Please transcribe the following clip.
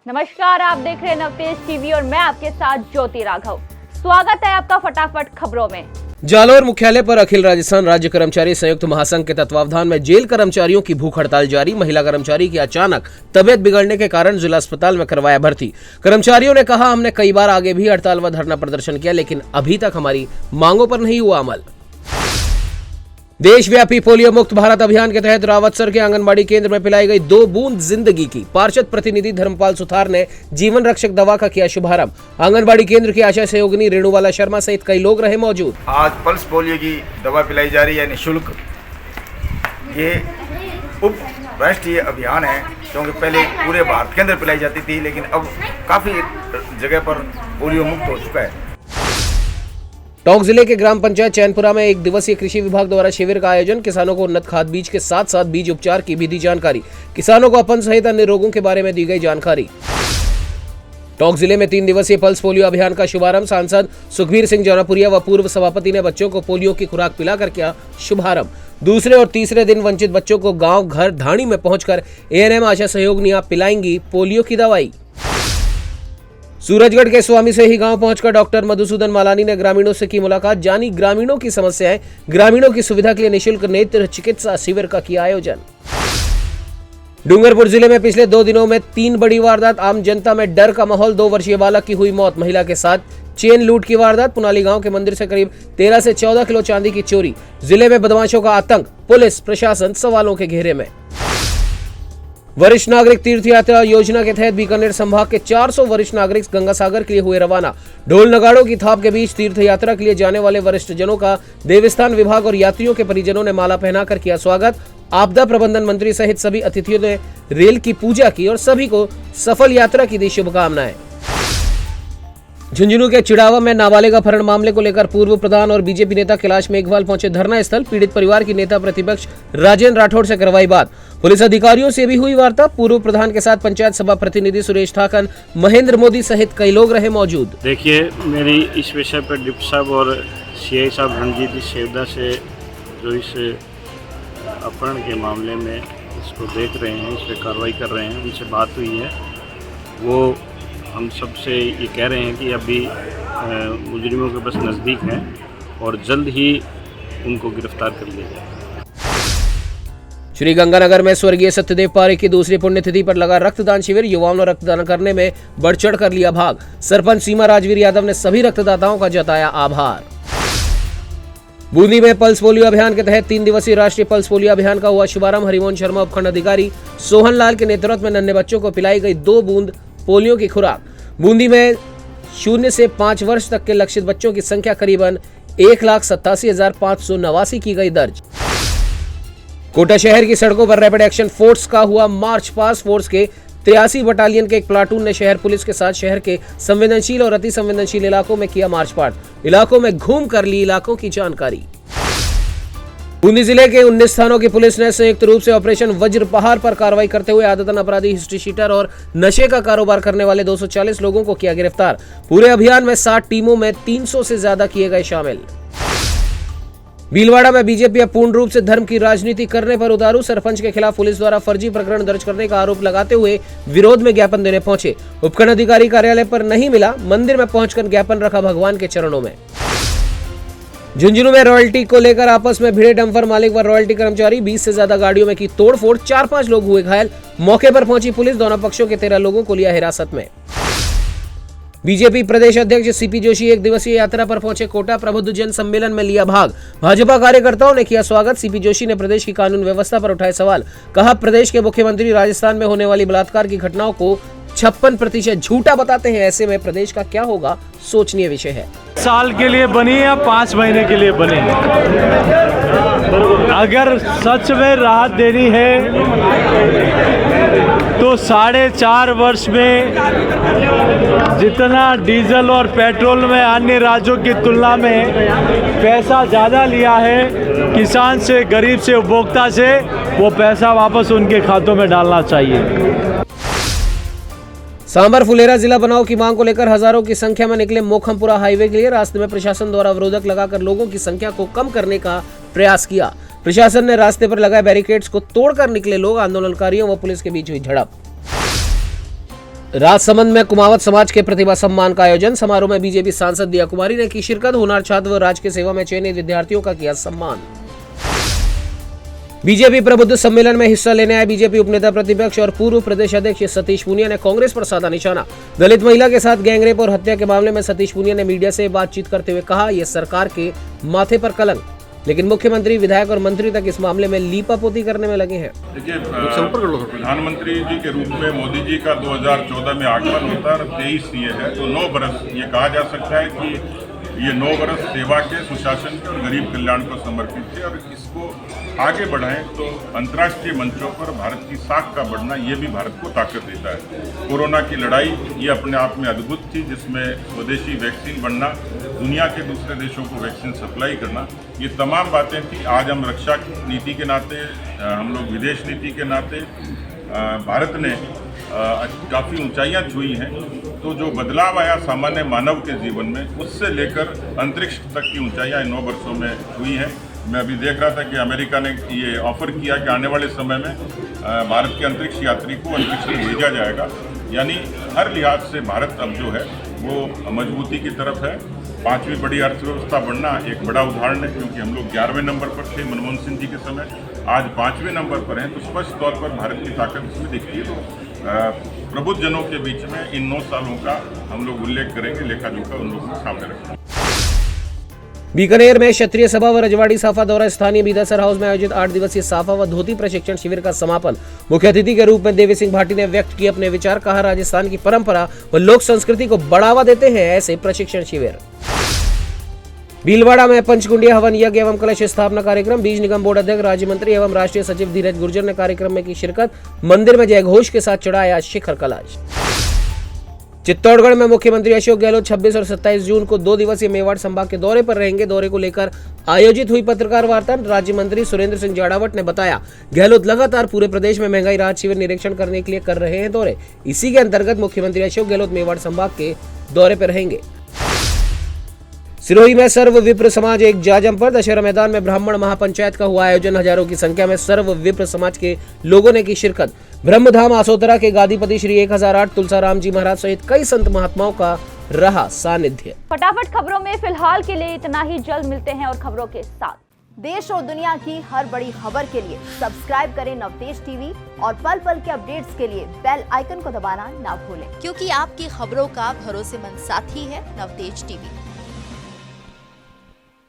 नमस्कार, आप देख रहे हैं नवतेज टीवी और मैं आपके साथ ज्योति राघव। स्वागत है आपका फटाफट खबरों में। जालोर मुख्यालय पर अखिल राजस्थान राज्य कर्मचारी संयुक्त महासंघ के तत्वावधान में जेल कर्मचारियों की भूख हड़ताल जारी। महिला कर्मचारी की अचानक तबियत बिगड़ने के कारण जिला अस्पताल में करवाया भर्ती। कर्मचारियों ने कहा, हमने कई बार आगे भी हड़ताल व धरना प्रदर्शन किया, लेकिन अभी तक हमारी मांगों पर नहीं हुआ अमल। देशव्यापी पोलियो मुक्त भारत अभियान के तहत रावतसर के आंगनबाड़ी केंद्र में पिलाई गई 2 बूंद जिंदगी की। पार्षद प्रतिनिधि धर्मपाल सुथार ने जीवन रक्षक दवा का किया शुभारंभ। आंगनबाड़ी केंद्र की आशा सहयोगिनी रेणुबाला शर्मा सहित कई लोग रहे मौजूद। आज पल्स पोलियो की दवा पिलाई जा रही है निःशुल्क। ये उप राष्ट्रीय अभियान है, क्योंकि पहले पूरे भारत के अंदर पिलाई जाती थी, लेकिन अब काफी जगह पर पोलियो मुक्त हो चुका है। टोंक जिले के ग्राम पंचायत चैनपुरा में 1 दिवसीय कृषि विभाग द्वारा शिविर का आयोजन। किसानों को उन्नत खाद बीज के साथ साथ बीज उपचार की भी दी जानकारी। किसानों को अपन सहित अन्य रोगों के बारे में दी गई जानकारी। टोंक जिले में 3 दिवसीय पल्स पोलियो अभियान का शुभारंभ। सांसद सुखबीर सिंह जौनापुरिया व पूर्व सभापति ने बच्चों को पोलियो की खुराक पिलाकर किया शुभारंभ। दूसरे और तीसरे दिन वंचित बच्चों को गांव घर धाणी में पहुंचकर एएनएम आशा सहयोगिनियां पिलाएंगी पोलियो की दवाई। सूरजगढ़ के स्वामी से ही गांव पहुंचकर डॉक्टर मधुसूदन मालानी ने ग्रामीणों से की मुलाकात। जानी ग्रामीणों की समस्याएं, ग्रामीणों की सुविधा के लिए निःशुल्क नेत्र चिकित्सा शिविर का किया आयोजन। डूंगरपुर जिले में पिछले 2 दिनों में 3 बड़ी वारदात। आम जनता में डर का माहौल। 2 वर्षीय बालक की हुई मौत। महिला के साथ चेन लूट की वारदात। पुनाली गांव के मंदिर से करीब 13 से 14 किलो चांदी की चोरी। जिले में बदमाशों का आतंक। पुलिस प्रशासन सवालों के घेरे में। वरिष्ठ नागरिक तीर्थ यात्रा योजना के तहत बीकानेर संभाग के 400 वरिष्ठ नागरिक गंगासागर के लिए हुए रवाना। ढोल नगाड़ों की थाप के बीच तीर्थ यात्रा के लिए जाने वाले वरिष्ठ जनों का देवस्थान विभाग और यात्रियों के परिजनों ने माला पहनाकर किया स्वागत। आपदा प्रबंधन मंत्री सहित सभी अतिथियों ने रेल की पूजा की और सभी को सफल यात्रा की दी शुभकामनाएं। झुंझुनू के चिड़ावा में नाबालिग अपहरण मामले को लेकर पूर्व प्रधान और बीजेपी नेता कैलाश मेघवाल पहुंचे धरना स्थल। पीड़ित परिवार की नेता प्रतिपक्ष राजेंद्र राठौड़ से करवाई बात। पुलिस अधिकारियों से भी हुई वार्ता। पूर्व प्रधान के साथ पंचायत सभा प्रतिनिधि सुरेश ठाकन, महेंद्र मोदी सहित कई लोग रहे मौजूद। देखिए, मेरी इस विषय पर डिप्टी साहब और सीआई साहब रणजीत सेवदा से जो इस अपहरण के मामले में इसको देख रहे हैं, इस पर कार्रवाई कर रहे हैं, उनसे बात हुई है। वो हम सबसे ये कह रहे हैं कि अभी मुजरिमों के बस नज़दीक हैं और जल्द ही उनको गिरफ्तार कर लिया जाए। श्री गंगानगर में स्वर्गीय सत्यदेव पारेख की दूसरी पुण्यतिथि पर लगा रक्तदान शिविर। युवाओं ने रक्तदान करने में बढ़ चढ़ कर लिया भाग। सरपंच सीमा राजवीर यादव ने सभी रक्तदाताओं का जताया आभार। बूंदी में पल्स पोलियो अभियान के तहत 3 दिवसीय राष्ट्रीय पल्स पोलियो अभियान का हुआ शुभारंभ। हरिमोहन शर्मा उपखंड अधिकारी सोहन लाल के नेतृत्व में नन्हे बच्चों को पिलाई गई 2 बूंद पोलियो की खुराक। बूंदी में 0 से 5 वर्ष तक के लक्षित बच्चों की संख्या करीबन 1,87,589 की गई दर्ज। कोटा शहर की सड़कों पर रैपिड एक्शन फोर्स का हुआ मार्च पास। फोर्स के 83 बटालियन के एक प्लाटून ने शहर पुलिस के साथ शहर के संवेदनशील और अति संवेदनशील इलाकों में किया मार्च पास्ट। इलाकों में घूम कर ली इलाकों की जानकारी। बूंदी जिले के 19 थानों की पुलिस ने संयुक्त रूप से ऑपरेशन वज्रपहार पर कार्रवाई करते हुए आदतन अपराधी, हिस्ट्री शीटर और नशे का कारोबार करने वाले 240 लोगों को किया गिरफ्तार। पूरे अभियान में 60 टीमों में 300 से ज्यादा किए गए शामिल। भीलवाड़ा में बीजेपी अब पूर्ण रूप से धर्म की राजनीति करने पर उतारू। सरपंच के खिलाफ पुलिस द्वारा फर्जी प्रकरण दर्ज करने का आरोप लगाते हुए विरोध में ज्ञापन देने पहुंचे। उपखंड अधिकारी कार्यालय पर नहीं मिला, मंदिर में पहुंचकर ज्ञापन रखा भगवान के चरणों में। झुंझुनू में रॉयल्टी को लेकर आपस में भिड़े डंपर मालिक व रॉयल्टी कर्मचारी। 20 से ज्यादा गाड़ियों में की तोड़फोड़। 4-5 लोग हुए घायल। मौके पर पहुंची पुलिस। दोनों पक्षों के 13 लोगों को लिया हिरासत में। बीजेपी प्रदेश अध्यक्ष सीपी जोशी 1 दिवसीय यात्रा पर पहुंचे कोटा। प्रबुद्ध जन सम्मेलन में लिया भाग। भाजपा कार्यकर्ताओं ने किया स्वागत। सीपी जोशी ने प्रदेश की कानून व्यवस्था पर उठाए सवाल। कहा, प्रदेश के मुख्यमंत्री राजस्थान में होने वाली बलात्कार की घटनाओं को 56% झूठा बताते हैं। ऐसे में प्रदेश का क्या होगा, सोचनीय विषय है। साल के लिए बनी या 5 महीने के लिए बनी, अगर सच में राहत देनी है तो 4.5 वर्ष में जितना डीजल और पेट्रोल में अन्य राज्यों की तुलना में पैसा ज़्यादा लिया है किसान से, गरीब से, उपभोक्ता से, वो पैसा वापस उनके खातों में डालना चाहिए। सांबर फुलेरा जिला बनाओ की मांग को लेकर हजारों की संख्या में निकले मोखमपुरा हाईवे के लिए। रास्ते में प्रशासन द्वारा अवरोधक लगाकर लोगों की संख्या को कम करने का प्रयास किया। प्रशासन ने रास्ते पर लगाए बैरिकेड्स को तोड़कर निकले लोग। आंदोलनकारियों व पुलिस के बीच हुई झड़प। राजसमंद में कुमावत समाज के प्रतिभा सम्मान का आयोजन। समारोह में बीजेपी सांसद दिया कुमारी ने की शिरकत। होनहार छात्र व राज्य की सेवा में चयनित विद्यार्थियों का किया सम्मान। बीजेपी प्रबुद्ध सम्मेलन में हिस्सा लेने आए बीजेपी उपनेता प्रतिपक्ष और पूर्व प्रदेश अध्यक्ष सतीश पूनिया ने कांग्रेस पर साधा निशाना। दलित महिला के साथ गैंगरेप और हत्या के मामले में सतीश पूनिया ने मीडिया से बातचीत करते हुए कहा, यह सरकार के माथे पर कलंक, लेकिन मुख्यमंत्री, विधायक और मंत्री तक इस मामले में लीपापोती करने में लगे हैं। देखिए, प्रधानमंत्री जी के रूप में मोदी जी का 2014 में आगमन होता है और 23 ये है, तो 9 बरस ये कहा जा सकता है कि ये 9 बरस सेवा के, सुशासन के और गरीब कल्याण को समर्पित थे। और इसको आगे बढ़ाएं तो अंतर्राष्ट्रीय मंचों पर भारत की साख का बढ़ना ये भी भारत को ताकत देता है। कोरोना की लड़ाई ये अपने आप में अद्भुत थी, जिसमें स्वदेशी वैक्सीन बनना, दुनिया के दूसरे देशों को वैक्सीन सप्लाई करना, ये तमाम बातें थी। आज हम रक्षा नीति के नाते, हम लोग विदेश नीति के नाते, भारत ने काफ़ी ऊंचाइयां छुई हैं। तो जो बदलाव आया सामान्य मानव के जीवन में, उससे लेकर अंतरिक्ष तक की ऊंचाइयां इन 9 वर्षों में हुई हैं। मैं अभी देख रहा था कि अमेरिका ने ये ऑफर किया कि आने वाले समय में भारत के अंतरिक्ष यात्री को अंतरिक्ष में भेजा जाएगा। यानी हर लिहाज से भारत अब जो है वो मजबूती की तरफ है। 5वीं बड़ी अर्थव्यवस्था बनना एक बड़ा उदाहरण है, क्योंकि हम लोग 11वें नंबर पर थे मनमोहन सिंह जी के समय, आज 5वें नंबर पर हैं। तो स्पष्ट तौर पर भारत की ताकत इसमें दिखती है। तो प्रबुद्ध जनों के बीच में इन 9 सालों का हम लोग उल्लेख करेंगे, लेखा जोखा उन लोगों के सामने रखेंगे। बीकानेर में क्षत्रिय सभा व रजवाड़ी साफा द्वारा स्थानीय बीदासर हाउस में आयोजित 8 दिवसीय साफा व धोती प्रशिक्षण शिविर का समापन। मुख्य अतिथि के रूप में देवी सिंह भाटी ने व्यक्त किए अपने विचार। कहा, राजस्थान की परंपरा व लोक संस्कृति को बढ़ावा देते हैं ऐसे प्रशिक्षण शिविर। भीलवाड़ा में पंचकुंडिया हवन यज्ञ एवं कलश स्थापना कार्यक्रम। बीज निगम बोर्ड अध्यक्ष, राज्य मंत्री एवं राष्ट्रीय सचिव धीरज गुर्जर ने कार्यक्रम में की शिरकत। मंदिर में जय घोष के साथ चढ़ाया शिखर कलश। चित्तौड़गढ़ में मुख्यमंत्री अशोक गहलोत 26 और 27 जून को 2 दिवसीय मेवाड़ संभाग के दौरे पर रहेंगे। दौरे को लेकर आयोजित हुई पत्रकार वार्ता। राज्य मंत्री सुरेंद्र सिंह जाड़ावट ने बताया, गहलोत लगातार पूरे प्रदेश में महंगाई राहत शिविर निरीक्षण करने के लिए कर रहे हैं दौरे। इसी के अंतर्गत मुख्यमंत्री अशोक गहलोत मेवाड़ संभाग के दौरे पर रहेंगे। सिरोही में सर्व विप्र समाज एक जाजम पर। दशहरा मैदान में ब्राह्मण महापंचायत का हुआ आयोजन। हजारों की संख्या में सर्व विप्र समाज के लोगों ने की शिरकत। ब्रह्मधाम आसोतरा के गादीपति श्री 1008 तुलसाराम जी महाराज सहित कई संत महात्माओं का रहा सानिध्य। फटाफट खबरों में फिलहाल के लिए इतना ही। जल्द मिलते हैं और खबरों के साथ। देश और दुनिया की हर बड़ी खबर के लिए सब्सक्राइब करें नवतेज टीवी और पल पल के अपडेट्स के लिए बेल आइकन को दबाना ना भूलें, क्योंकि आपकी खबरों का भरोसेमंद साथी है नवतेज टीवी।